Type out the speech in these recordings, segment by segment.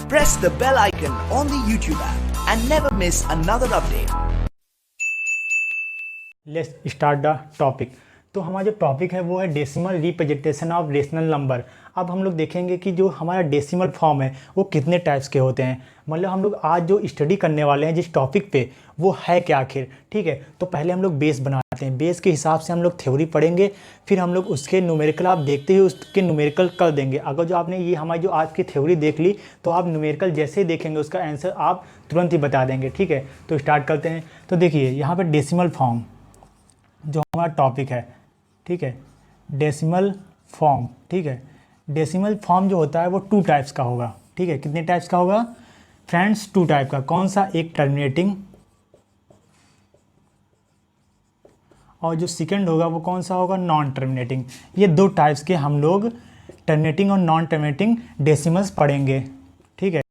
Press the bell icon on the YouTube app and never miss another update. Let's start the topic. तो हमारा जो topic है वो है decimal representation of rational number. अब हम लोग देखेंगे कि जो हमारा डेसिमल फॉर्म है वो कितने टाइप्स के होते हैं। मतलब हम लोग आज जो स्टडी करने वाले हैं जिस टॉपिक पे वो है क्या आखिर, ठीक है। तो पहले हम लोग बेस बनाते हैं, बेस के हिसाब से हम लोग थ्योरी पढ़ेंगे, फिर हम लोग उसके न्यूमेरिकल आप देखते ही उसके न्यूमेरिकल कर देंगे। अगर जो आपने ये हमारी जो आज की थ्योरी देख ली तो आप न्यूमेरिकल जैसे ही देखेंगे उसका आंसर आप तुरंत ही बता देंगे, ठीक है। तो स्टार्ट करते हैं। तो देखिए यहाँ पर डेसिमल फॉर्म जो हमारा टॉपिक है, ठीक है, डेसिमल फॉर्म, ठीक है। डेसिमल फॉर्म जो होता है वो 2 टाइप्स का होगा, ठीक है। कितने टाइप्स का होगा फ्रेंड्स? 2 टाइप का। कौन सा? एक टर्मिनेटिंग और जो सेकंड होगा वो कौन सा होगा? Non terminating. ये 2 टाइप्स के हम लोग टर्मिनेटिंग और नॉन टर्मिनेटिंग डेसिमल्स पढ़ेंगे, ठीक है।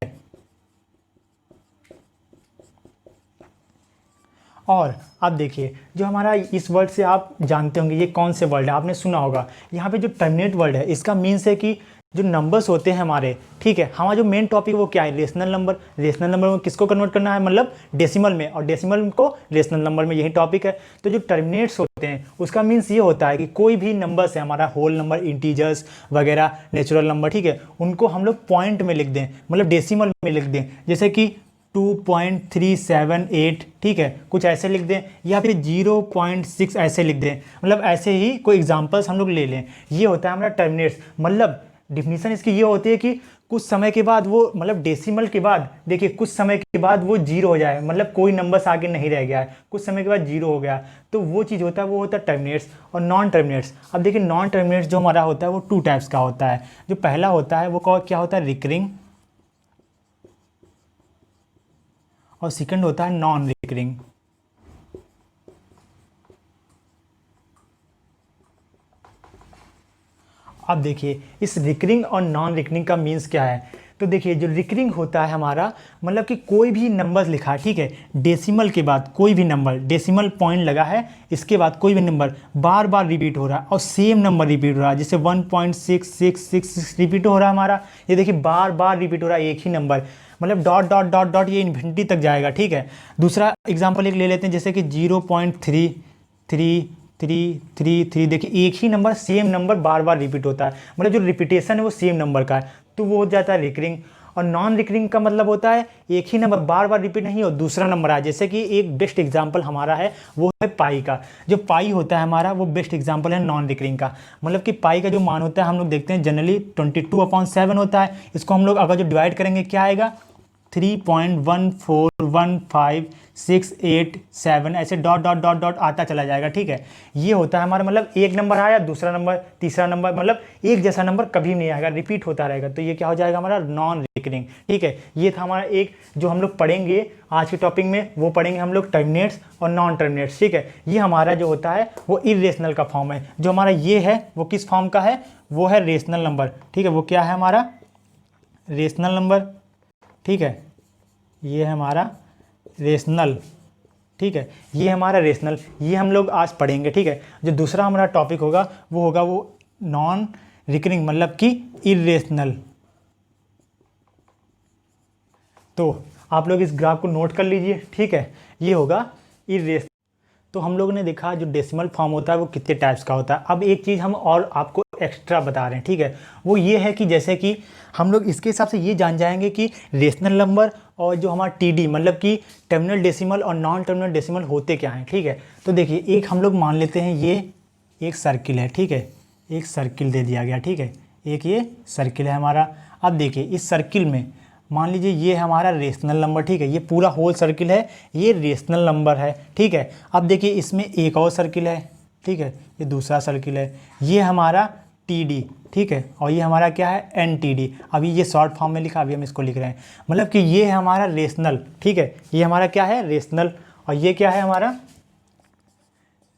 और अब देखिए जो हमारा इस वर्ड से आप जानते होंगे ये कौन से वर्ड है, आपने सुना होगा। यहाँ पे जो टर्मिनेट वर्ड है इसका मीन्स है कि जो नंबर्स होते हैं हमारे, ठीक है, हमारा जो मेन टॉपिक है वो क्या है? Rational number. रेशनल नंबर में किसको कन्वर्ट करना है? मतलब डेसिमल में, और डेसिमल को रेशनल नंबर में, यही टॉपिक है। तो जो टर्मिनेट्स होते हैं उसका मीन्स ये होता है कि कोई भी नंबर्स है हमारा, होल नंबर, इंटीजर्स वगैरह, नेचुरल नंबर, ठीक है, उनको हम लोग पॉइंट में लिख दें, मतलब डेसिमल में लिख दें। जैसे कि 2.378, ठीक है, कुछ ऐसे लिख दें, या फिर 0.6 ऐसे लिख दें। मतलब ऐसे ही कोई एग्जांपल्स हम लोग ले लें। ये होता है हमारा टर्मिनेट्स। मतलब डिफिनीशन इसकी ये होती है कि कुछ समय के बाद वो, मतलब डेसिमल के बाद देखिए कुछ समय के बाद वो 0 हो जाए, मतलब कोई नंबर्स आगे नहीं रह गया है, कुछ समय के बाद 0 हो गया, तो वो चीज़ होता है, वो होता है टर्मिनेट्स। और नॉन टर्मिनेट्स, अब देखिए नॉन टर्मिनेट्स जो हमारा होता है वो 2 टाइप्स का होता है। जो पहला होता है वो क्या होता है? रिकरिंग, और सेकंड होता है नॉन रिकरिंग। अब देखिए इस रिकरिंग और नॉन रिकरिंग का मीन्स क्या है। तो देखिए जो रिकरिंग होता है हमारा, मतलब कि कोई भी नंबर लिखा है, ठीक है, डेसिमल के बाद कोई भी नंबर, डेसिमल पॉइंट लगा है, इसके बाद कोई भी नंबर बार बार रिपीट हो रहा है और सेम नंबर रिपीट हो रहा है। जैसे 1.6666 रिपीट हो रहा है हमारा, ये देखिए बार बार रिपीट हो रहा है एक ही नंबर, मतलब डॉट डॉट डॉट डॉट ये इन्फिनिटी तक जाएगा, ठीक है। दूसरा एग्जाम्पल एक ले लेते हैं, जैसे कि 0.3333, देखिए एक ही नंबर, सेम नंबर बार बार रिपीट होता है, मतलब जो रिपीटेशन है वो सेम नंबर का है, तो वो हो जाता है रिकरिंग। और नॉन रिकरिंग का मतलब होता है एक ही नंबर बार बार रिपीट नहीं हो, दूसरा नंबर आए। जैसे कि एक बेस्ट एग्जांपल हमारा है वो है पाई का। जो पाई होता है हमारा वो बेस्ट एग्जांपल है नॉन रिकरिंग का। मतलब कि पाई का जो मान होता है हम लोग देखते हैं जनरली 22/7 होता है। इसको हम लोग अगर जो डिवाइड करेंगे क्या आएगा? 3.1415687 ऐसे डॉट डॉट डॉट डॉट आता चला जाएगा, ठीक है। ये होता है हमारा, मतलब एक नंबर आया, दूसरा नंबर, तीसरा नंबर, मतलब एक जैसा नंबर कभी नहीं आएगा, रिपीट होता रहेगा, तो ये क्या हो जाएगा? हमारा नॉन रिकरिंग, ठीक है। ये था हमारा एक जो हम लोग पढ़ेंगे आज के टॉपिक में, वो पढ़ेंगे हम लोग टर्मिनेट्स और नॉन टर्मिनेट्स, ठीक है। ये हमारा जो होता है वो इर्रेशनल का फॉर्म है। जो हमारा ये है वो किस फॉर्म का है? वो है रेशनल नंबर, ठीक है। वो क्या है हमारा? रेशनल नंबर, ठीक है। ये है हमारा रेशनल, ठीक है, ये हमारा रेशनल, ये हम लोग आज पढ़ेंगे, ठीक है। जो दूसरा हमारा टॉपिक होगा वो नॉन रिकरिंग, मतलब कि इर्रेशनल। तो आप लोग इस ग्राफ को नोट कर लीजिए, ठीक है। ये होगा इर्रेशनल। तो हम लोगों ने देखा जो डेसिमल फॉर्म होता है वो कितने टाइप्स का होता है। अब एक चीज़ हम और आपको एक्स्ट्रा बता रहे हैं, ठीक है, वो ये है कि जैसे कि हम लोग इसके हिसाब से ये जान जाएंगे कि रेशनल नंबर और जो हमारा टीडी, मतलब कि टर्मिनल डेसिमल और नॉन टर्मिनल डेसिमल होते क्या हैं, ठीक है। तो देखिए एक हम लोग मान लेते हैं ये एक सर्किल है, ठीक है, एक सर्किल दे दिया गया, ठीक है, एक ये सर्किल है हमारा। अब देखिए इस सर्किल में मान लीजिए ये हमारा रेशनल नंबर, ठीक है, ये पूरा होल सर्किल है, ये रेशनल नंबर है, ठीक है। अब देखिए इसमें एक और सर्किल है, ठीक है, ये दूसरा सर्किल है, ये हमारा टीडी, ठीक है, और ये हमारा क्या है? एनटीडी। अभी ये शॉर्ट फॉर्म में लिखा, अभी हम इसको लिख रहे हैं, मतलब कि ये है हमारा रेशनल, ठीक है, ये हमारा क्या है? रेशनल। और ये क्या है हमारा?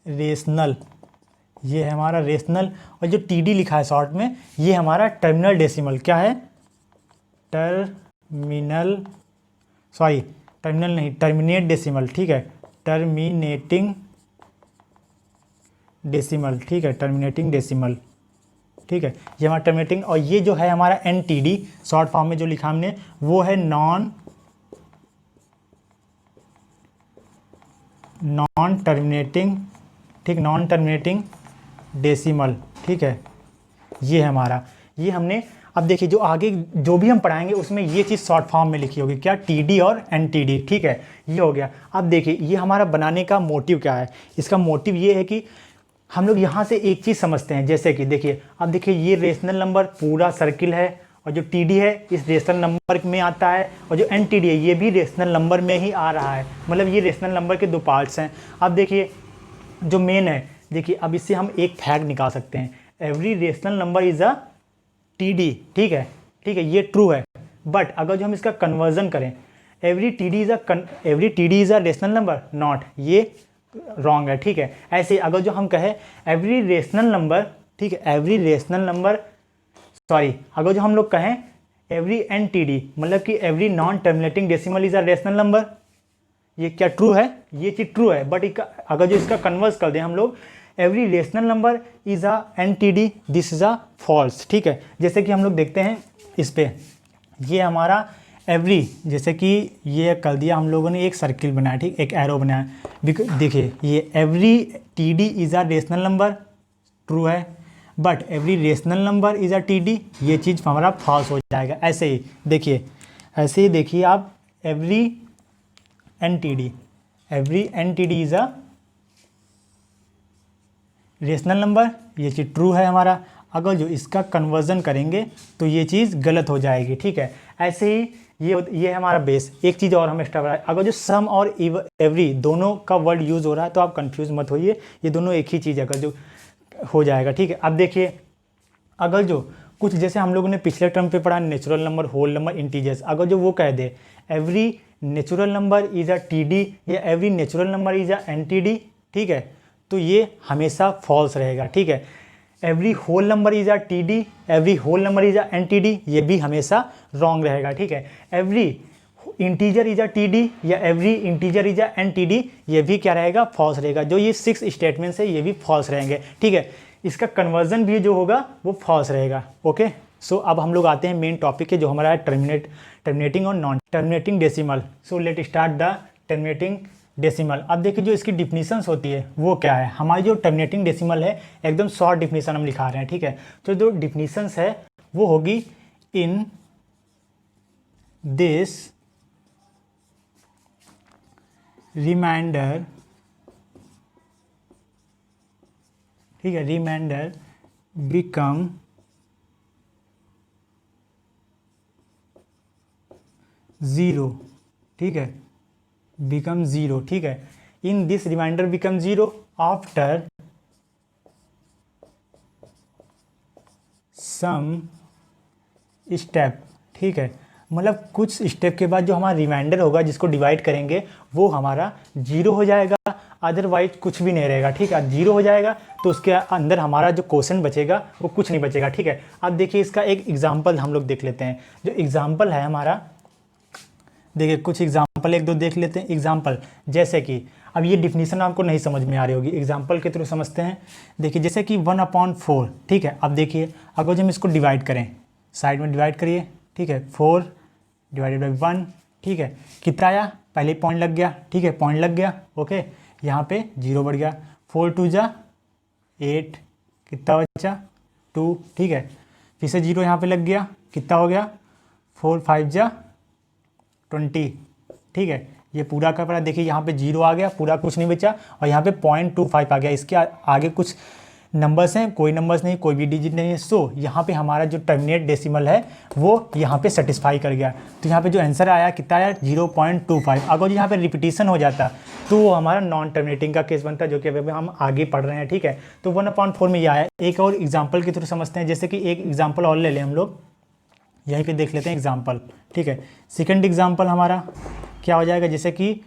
रेशनल, ये है हमारा रेशनल। और जो टीडी लिखा है शॉर्ट में, ये हमारा टर्मिनल डेसिमल, क्या है? टर्मिनल नहीं, टर्मिनेट डेसिमल, ठीक है, टर्मिनेटिंग डेसिमल, ठीक है, टर्मिनेटिंग डेसिमल। ठीक है, ये हमारा टर्मिनेटिंग। और ये जो है हमारा NTD शॉर्ट फॉर्म में जो लिखा हमने वो है नॉन टर्मिनेटिंग, ठीक, नॉन टर्मिनेटिंग डेसिमल, ठीक है, ये है हमारा। ये हमने, अब देखिए जो आगे जो भी हम पढ़ाएंगे उसमें ये चीज़ शॉर्ट फॉर्म में लिखी होगी, क्या, TD और NTD, ठीक है, ये हो गया। अब देखिए ये हमारा बनाने का मोटिव क्या है। इसका मोटिव ये है कि हम लोग यहाँ से एक चीज़ समझते हैं, जैसे कि देखिए, अब देखिए ये रेशनल नंबर पूरा सर्किल है और जो TD है इस रेशनल नंबर में आता है और जो NTD है ये भी रेशनल नंबर में ही आ रहा है, मतलब ये रेशनल नंबर के दो पार्ट्स हैं। अब देखिए जो मेन है, देखिए अब इससे हम एक फैक्ट निकाल सकते हैं, every rational number is a TD, ठीक है, ठीक है, ये ट्रू है। बट अगर जो हम इसका कन्वर्जन करें, every TD is a rational number, not, ये रॉन्ग है, ठीक है। ऐसे अगर जो हम कहें एवरी रेशनल नंबर, ठीक है, एवरी रेशनल नंबर, सॉरी, अगर जो हम लोग कहें एवरी NTD मतलब कि every non terminating decimal is a rational number, ये क्या ट्रू है, ये चीज़ ट्रू है। बट अगर जो इसका कन्वर्स कर दें हम लोग, every rational number is a NTD, this is a false, ठीक है। जैसे कि हम लोग देखते हैं इस पे, ये हमारा एवरी, जैसे कि ये कर दिया हम लोगों ने, एक सर्किल बनाया, ठीक, एक एरो बनाया, देखिए ये every TD is a rational number, true है, but every rational number is a TD, ये चीज़ हमारा फॉल्स हो जाएगा। ऐसे ही देखिए, ऐसे ही देखिए आप, every NTD is a rational number, ये चीज़ ट्रू है हमारा। अगर जो इसका कन्वर्जन करेंगे तो ये चीज़ गलत हो जाएगी, ठीक है। ऐसे ही ये हमारा बेस। एक चीज़ और हम एक्स्ट्रा बढ़ाए, अगर जो सम और एवरी दोनों का वर्ड यूज़ हो रहा है तो आप कंफ्यूज मत होइए, ये दोनों एक ही चीज़ है, अगर जो हो जाएगा, ठीक है। अब देखिए अगर जो कुछ, जैसे हम लोगों ने पिछले टर्म पे पढ़ा natural number, whole number, integers, अगर जो वो कह दे every natural number is a TD या every natural number is a NTD, ठीक है, तो ये हमेशा फॉल्स रहेगा, ठीक है। Every whole number is a TD, every whole number is a NTD, ये भी हमेशा रॉन्ग रहेगा, ठीक है। Every integer is a TD या every integer is a NTD, ये भी क्या रहेगा, फॉल्स रहेगा। जो ये 6 स्टेटमेंट्स है ये भी फॉल्स रहेंगे, ठीक है। इसका कन्वर्जन भी जो होगा वो फॉल्स रहेगा, ओके। सो अब हम लोग आते हैं मेन टॉपिक के, जो हमारा है टर्मिनेटिंग और non terminating decimal. So let start the terminating decimal. अब देखिए जो इसकी डिफिनीशंस होती है वो क्या है। हमारी जो टर्मिनेटिंग डेसिमल है एकदम शॉर्ट डिफिनीशन हम लिखा रहे हैं, ठीक है। तो जो डिफिनीशंस है वो होगी इन दिस रिमाइंडर, ठीक है, रिमाइंडर बिकम ज़ीरो, ठीक है, बिकम ज़ीरो, ठीक है। In this remainder become zero after some step, ठीक है, मतलब कुछ स्टेप के बाद जो हमारा रिमाइंडर होगा जिसको डिवाइड करेंगे वो हमारा जीरो हो जाएगा, अदरवाइज कुछ भी नहीं रहेगा, ठीक है। जीरो हो जाएगा तो उसके अंदर हमारा जो क्वेश्चन बचेगा वो कुछ नहीं बचेगा, ठीक है। अब देखिए इसका एक एग्जांपल हम लोग देख लेते हैं। जो एग्जांपल है हमारा, देखिए कुछ एग्जांपल एक दो देख लेते हैं। एग्जांपल जैसे कि, अब ये डिफिनीशन आपको नहीं समझ में आ रही होगी, एग्जांपल के थ्रू समझते हैं। देखिए जैसे कि 1/4, ठीक है। अब देखिए अगर हम इसको डिवाइड करें, साइड में डिवाइड करिए, ठीक है, 4 डिवाइडेड बाई 1, ठीक है, कितना आया, पहले पॉइंट लग गया, ठीक है, पॉइंट लग गया, ओके। यहाँ पे 0 बढ़ गया, 4 2 जा 8, कितना बचा 2, ठीक है, फिर से 0 यहाँ पे लग गया, कितना हो गया 4 5 जा 20, ठीक है। ये पूरा का पूरा देखिए यहाँ पे 0 आ गया, पूरा कुछ नहीं बचा, और यहाँ पे 0.25 आ गया। इसके आगे कुछ नंबर्स हैं, कोई नंबर्स नहीं, कोई भी डिजिट नहीं है। सो यहाँ पे हमारा जो टर्मिनेट डेसिमल है वो यहाँ पे सेटिस्फाई कर गया। तो यहाँ पे जो आंसर आया कितना आया 0.25। अगर यहाँ पे रिपीटिशन हो जाता तो वो हमारा नॉन टर्मिनेटिंग का केस बनता, जो कि अभी हम आगे पढ़ रहे हैं, ठीक है। तो 1/4 में ये आया। एक और एग्जाम्पल के थ्रू समझते हैं, जैसे कि एक एग्जाम्पल और ले लें हम लोग, यहीं पे देख लेते हैं एग्जाम्पल, ठीक है। सेकंड एग्जाम्पल हमारा क्या हो जाएगा, जैसे कि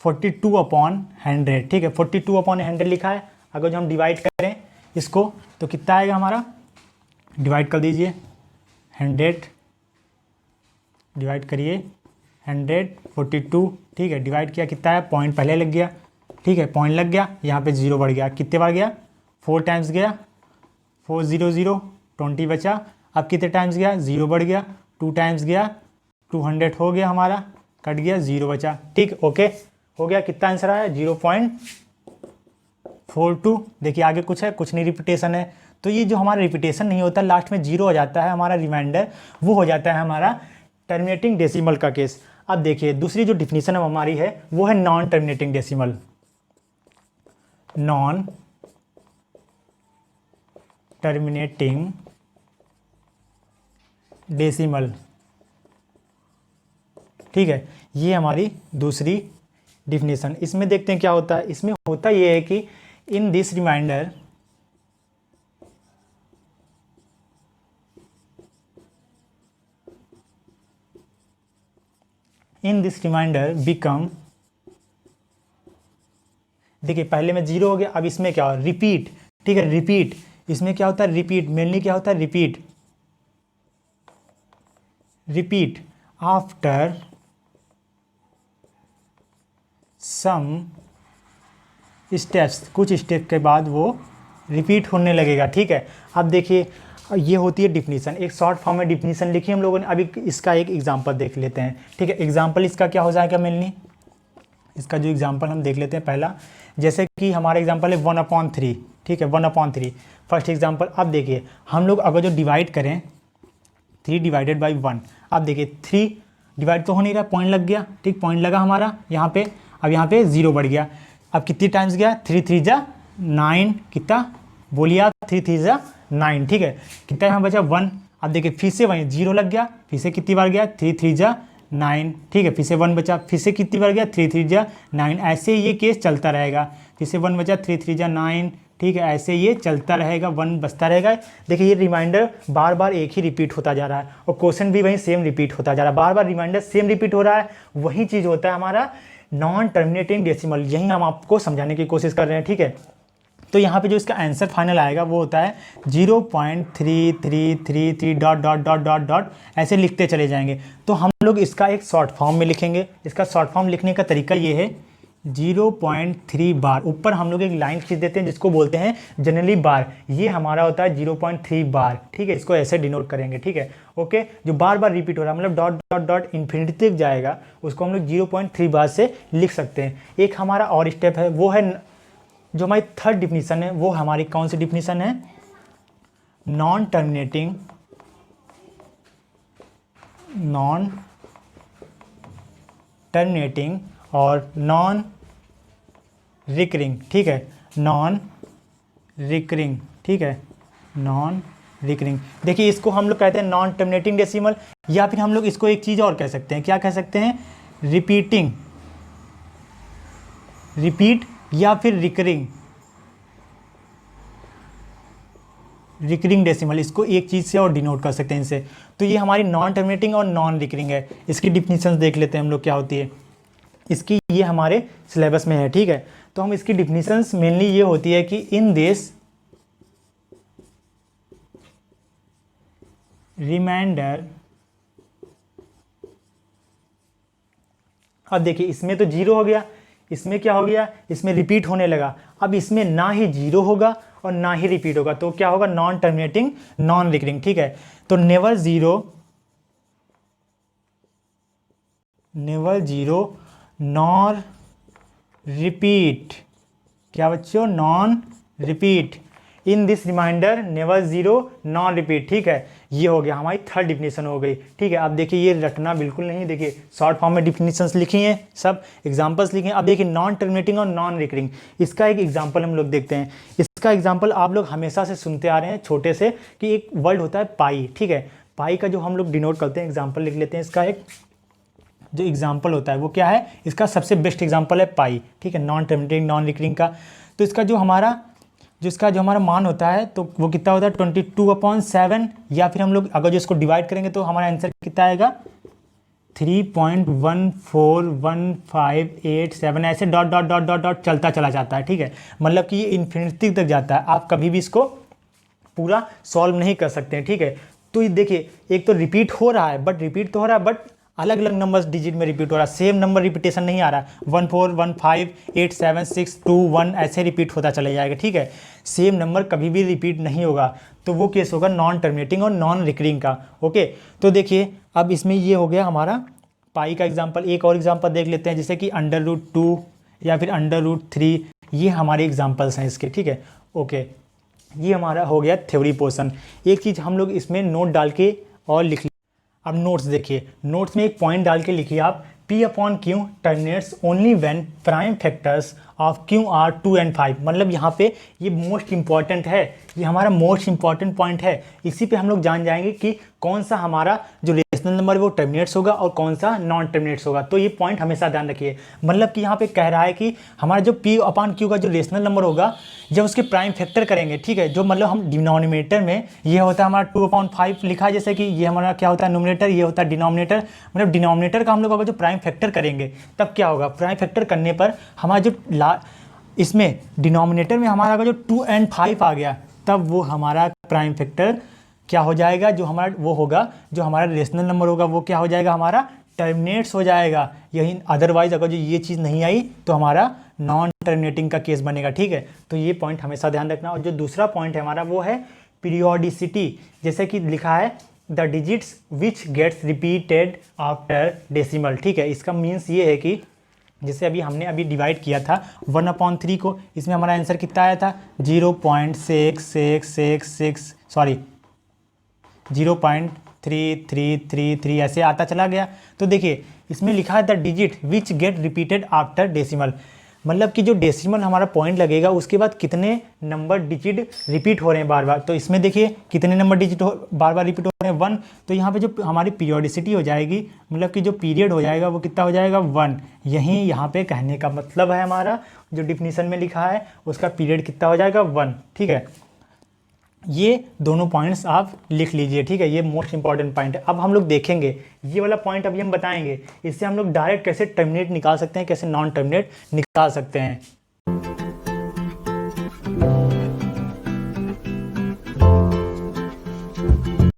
42/100, ठीक है, 42/100 लिखा है। अगर जो हम डिवाइड करें इसको तो कितना आएगा हमारा, डिवाइड कर दीजिए 100, डिवाइड करिए 100 42, ठीक है, डिवाइड किया, कितना है, पॉइंट पहले लग गया, ठीक है, पॉइंट लग गया, यहाँ पे 0 बढ़ गया, कितने बार गया 4 टाइम्स गया, 4 0 0, 20 बचा। अब कितने टाइम्स गया, 0 बढ़ गया, 2 टाइम्स गया, 200 हो गया हमारा, कट गया, 0 बचा। ठीक, ओके हो गया। कितना आंसर आया, 0.42। देखिए आगे कुछ है, कुछ नहीं, रिपीटेशन है। तो ये जो हमारा रिपीटेशन नहीं होता, लास्ट में 0 हो जाता है हमारा रिमाइंडर, वो हो जाता है हमारा टर्मिनेटिंग डेसिमल का केस। अब देखिए दूसरी जो डिफिनीशन हमारी है वो है non terminating decimal. Non terminating decimal, ठीक है, ये हमारी दूसरी डिफिनीशन। इसमें देखते हैं क्या होता है। इसमें होता ये है कि इन दिस रिमाइंडर बिकम, देखिए पहले में 0 हो गया, अब इसमें क्या हो, रिपीट। ठीक है, रिपीट, इसमें क्या होता है, रिपीट, मेनली क्या होता है, रिपीट आफ्टर सम स्टेप्स, कुछ स्टेप के बाद वो रिपीट होने लगेगा। ठीक है, अब देखिए ये होती है डिफिनीशन। एक शॉर्ट फॉर्म में डिफिनीशन लिखी हम लोगों ने। अभी इसका एक एग्जांपल देख लेते हैं। ठीक है, एग्जांपल इसका क्या हो जाएगा मेनली, इसका जो एग्जांपल हम देख लेते हैं पहला। जैसे कि हमारा एग्जांपल है 1/3। ठीक है, 1/3 फर्स्ट एग्जांपल। अब देखिए हम लोग अगर जो डिवाइड करें 3 डिवाइडेड बाई 1, अब देखिए 3 डिवाइड तो हो नहीं रहा, पॉइंट लग गया। ठीक, पॉइंट लगा हमारा यहाँ पे। अब यहाँ पे 0 बढ़ गया। अब कितनी टाइम्स गया, 3 3 जा 9, कितना बोलिए आप, 3 3 जा 9। ठीक है, कितना यहाँ बचा, 1। अब देखिए फिर से वहीं 0 लग गया, फिर से कितनी बार गया, 3 3 जा 9। ठीक है, फिर से 1 बचा, फिर से कितनी बार गया, 3 3 जा 9। ऐसे ये केस चलता रहेगा। फिर से 1 बचा, 3 3 जा 9। ठीक है, ऐसे ये चलता रहेगा, 1 बचता रहेगा। देखिए ये रिमाइंडर बार बार एक ही रिपीट होता जा रहा है और क्वेश्चन भी वहीं सेम रिपीट होता जा रहा है। बार बार रिमाइंडर सेम रिपीट हो रहा है, वही चीज़ होता है हमारा नॉन टर्मिनेटिंग डेसिमल। यही हम आपको समझाने की कोशिश कर रहे हैं। ठीक है, तो यहाँ पे जो इसका आंसर फाइनल आएगा वो होता है 0.3333 dot dot dot dot dot, ऐसे लिखते चले जाएंगे। तो हम लोग इसका एक शॉर्ट फॉर्म में लिखेंगे। इसका शॉर्ट फॉर्म लिखने का तरीका ये है, 0.3 बार, ऊपर हम लोग एक लाइन खींच देते हैं जिसको बोलते हैं जनरली बार। ये हमारा होता है 0.3 बार। ठीक है, इसको ऐसे डिनोट करेंगे। ठीक है, ओके, जो बार बार रिपीट हो रहा है, मतलब डॉट डॉट डॉट इन्फिनिटी तक जाएगा, उसको हम लोग 0.3 बार से लिख सकते हैं। एक हमारा और स्टेप है, वो है जो हमारी थर्ड डिफिनीशन है। वो हमारी कौन सी डिफिनीशन है, नॉन टर्मिनेटिंग और नॉन रिकरिंग। ठीक है, नॉन रिकरिंग। ठीक है, नॉन रिकरिंग। देखिए इसको हम लोग कहते हैं नॉन टर्मिनेटिंग डेसिमल, या फिर हम लोग इसको एक चीज़ और कह सकते हैं। क्या कह सकते हैं, रिपीट या फिर रिकरिंग डेसिमल। इसको एक चीज़ से और डिनोट कर सकते हैं इनसे। तो ये हमारी नॉन टर्मिनेटिंग और नॉन रिकरिंग है। इसकी डिफिनीशंस देख लेते हैं हम लोग क्या होती है इसकी। ये हमारे सिलेबस में है। ठीक है, तो हम इसकी डिफिनीशंस मेनली ये होती है कि इन दिस रिमाइंडर, अब देखिए इसमें तो 0 हो गया, इसमें क्या हो गया, इसमें रिपीट होने लगा। अब इसमें ना ही 0 होगा और ना ही रिपीट होगा, तो क्या होगा, नॉन टर्मिनेटिंग नॉन रिकरिंग। ठीक है, तो नेवर जीरो नॉर रिपीट। क्या बच्चों, non repeat in this remainder, never 0 non repeat. ठीक है, ये हो गया हमारी थर्ड डिफिनीशन हो गई। ठीक है, अब देखिए ये रटना बिल्कुल नहीं, देखिए शॉर्ट फॉर्म में डिफिनीशंस लिखी हैं, सब एग्जांपल्स लिखे हैं। अब देखिए नॉन टर्मिनेटिंग और नॉन रिकरिंग, इसका एक एग्जांपल हम लोग देखते हैं। इसका एग्जांपल आप लोग हमेशा से सुनते आ रहे हैं छोटे से, कि एक वर्ड होता है पाई। ठीक है, पाई का जो हम लोग डिनोट करते हैं, एग्जाम्पल लिख लेते हैं। इसका एक जो एग्जाम्पल होता है वो क्या है, इसका सबसे बेस्ट एग्जाम्पल है पाई। ठीक है, नॉन टर्मिनेटिंग नॉन रिकरिंग का। तो इसका जो हमारा मान होता है तो वो कितना होता है, 22/7, या फिर हम लोग अगर जो इसको डिवाइड करेंगे तो हमारा आंसर कितना आएगा, 3.14158 ऐसे dot dot dot dot dot चलता चला जाता है। ठीक है, मतलब कि ये इन्फिनिटी तक जाता है, आप कभी भी इसको पूरा सॉल्व नहीं कर सकते हैं। ठीक है, तो ये देखिए एक तो रिपीट हो रहा है, बट अलग अलग नंबर डिजिट में रिपीट हो रहा है, सेम नंबर रिपीटेशन नहीं आ रहा, 1 4 1 5 8 7 6 2 1 ऐसे रिपीट होता चला जाएगा, ठीक है। सेम नंबर कभी भी रिपीट नहीं होगा, तो वो केस होगा नॉन टर्मिनेटिंग और नॉन रिकरिंग का। ओके, तो देखिए अब इसमें ये हो गया हमारा पाई का एग्जाम्पल। एक और एग्जाम्पल देख लेते हैं, जैसे कि √2 या फिर √3, ये हमारे एग्जाम्पल्स हैं इसके, ठीक है। ओके, ये हमारा हो गया थ्योरी पोर्शन। एक चीज़ हम लोग इसमें नोट डाल के और लिख, अब नोट्स देखिए, नोट्स में एक पॉइंट डाल के लिखिए आप, P/Q terminates only when prime factors of Q are 2 and 5। मतलब यहाँ पे ये मोस्ट इंपॉर्टेंट है, ये हमारा मोस्ट इंपॉर्टेंट पॉइंट है। इसी पे हम लोग जान जाएंगे कि कौन सा हमारा जो रेशनल नंबर है वो टर्मिनेट्स होगा और कौन सा नॉन टर्मिनेट्स होगा। तो ये पॉइंट हमेशा ध्यान रखिए। मतलब कि यहाँ पे कह रहा है कि हमारा जो P/Q का जो रेशनल नंबर होगा, जब उसके प्राइम फैक्टर करेंगे, ठीक है, जो मतलब हम डिनोमिनेटर में ये होता है हमारा 2/5 लिखा है, जैसे कि ये हमारा क्या होता है न्यूमरेटर, ये होता है डिनोमिनेटर। मतलब डिनोमिनेटर का हम लोग अगर जो प्राइम फैक्टर करेंगे तब क्या होगा, प्राइम फैक्टर करने पर हमारा जो इसमें डिनोमिनेटर में हमारा अगर जो 2 and 5 आ गया, तब वो हमारा प्राइम फैक्टर क्या हो जाएगा, जो हमारा वो होगा, जो हमारा रेशनल नंबर होगा वो क्या हो जाएगा, हमारा टर्मिनेट्स हो जाएगा। यही अदरवाइज अगर जो ये चीज़ नहीं आई तो हमारा नॉन टर्मिनेटिंग का केस बनेगा, ठीक है। तो ये पॉइंट हमेशा ध्यान रखना। और जो दूसरा पॉइंट है हमारा वो है पीरियोडिसिटी। जैसे कि लिखा है the digits which gets repeated after decimal, ठीक है। इसका मीन्स ये है कि जैसे हमने अभी डिवाइड किया था 1/3 को, इसमें हमारा आंसर कितना आया था 0.3333 ऐसे आता चला गया। तो देखिए इसमें लिखा है the digit which get repeated after decimal. मतलब कि जो डेसिमल हमारा पॉइंट लगेगा उसके बाद कितने नंबर डिजिट रिपीट हो रहे हैं बार बार। तो इसमें देखिए कितने नंबर डिजिट बार बार रिपीट हो रहे हैं 1। तो यहाँ पे जो हमारी पीरियोडिसिटी हो जाएगी, मतलब कि जो पीरियड हो जाएगा वो कितना हो जाएगा 1। यहीं यहाँ पे कहने का मतलब है हमारा जो डिफिनीशन में लिखा है उसका पीरियड कितना हो जाएगा 1, ठीक है। ये दोनों पॉइंट्स आप लिख लीजिए, ठीक है। ये मोस्ट इंपॉर्टेंट पॉइंट है। अब हम लोग देखेंगे ये वाला पॉइंट अभी हम बताएंगे, इससे हम लोग डायरेक्ट कैसे टर्मिनेट निकाल सकते हैं, कैसे नॉन टर्मिनेट निकाल सकते हैं।